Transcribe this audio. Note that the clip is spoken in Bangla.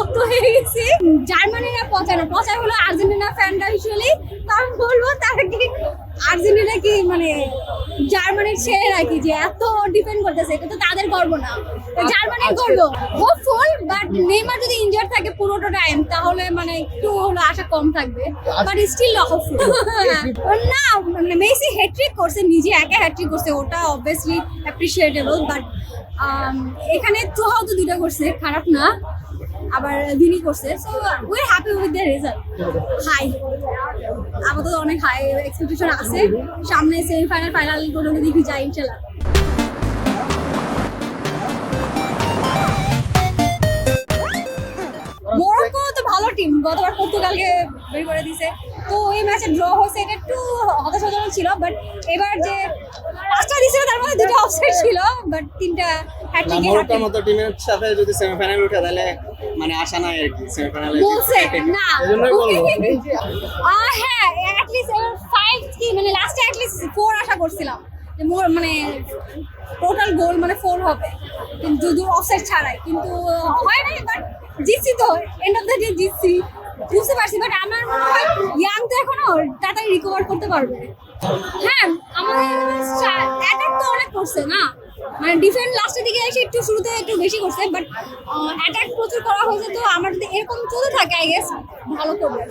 বিরক্ত হয়ে গেছি। জার্মানিরা পচায় হলো আর্জেন্টিনা ফ্যানরা ইউজুয়ালি। তো আমি বলবো তারা কি আর্জেন্টিনা কি মানে জার্মানির ছেলেরা কি যে এত ডিপেন্ড করতেছে, এটা তো তাদের গর্ব না, জার্মানির গর্ব। হোপফুল, বাট নেইমার যদি ইনজার্ড থাকে পুরোটা টাইম তাহলে মানে একটু হলো আশা কম থাকবে, বাট স্টিল হোপফুল। না মানে মেসি হ্যাট্রিক করছে, নিজে একা হ্যাট্রিক করছে, ওটা অবভিয়াসলি অ্যাপ্রিশিয়েটেবল, বাট এখানে চোহাও তো দুইটা করছে, খারাপ না, আবার ভিনি করছে। So we are happy with the result. High আপাতত অনেক হাই এক্সপেকটেশন আছে, সামনে সেমিফাইনাল ফাইনাল পর্যন্ত দেখি যাই ইনশাল্লাহ। মরক্কো তো ভালো টিম, গতবার পর্তুগালকে বের করে দিয়েছে, তো এই ম্যাচে ড্র হয়েছে, এটা একটু হতাশাজনক ছিল, বাট এবার যে পাঁচটা দিয়েছিল তার মধ্যে দুটো অফসাইড ছিল, বাট তিনটা হ্যাট্রিক। মরক্কোর মতো টিমের সাথে যদি সেমিফাইনাল উঠে তাহলে মানে আশা নাই আর কি সেমিফাইনালে বলছে না। এজন্যই বলবো। হ্যাঁ অ্যাটলিস্ট 5 কি মানে লাস্টে অ্যাটলিস্ট 4 আশা করছিলাম যে মানে টোটাল গোল মানে 4 হবে, কিন্তু দু অফসাইড ছাড়াই, কিন্তু হয় নাই। বাট জিতছি তো, এন্ড অফ দ্য ডে জিতছি, বুঝতে পারছি। বাট আমার মনে হয় ইয়াং তো এখনো তাড়াতাড়ি রিকভার করতে পারবে। হ্যাঁ আমাদের অ্যাটাক তো অনেক করছে না, মানে ডিফেন্ড লাস্টের দিকে এসে একটু শুরুতে একটু বেশি করছে, বাট অ্যাটাক প্রচুর করা হয়েছে। তো আমার যদি এরকম চলতে থাকে আই গেস ভালো করবে।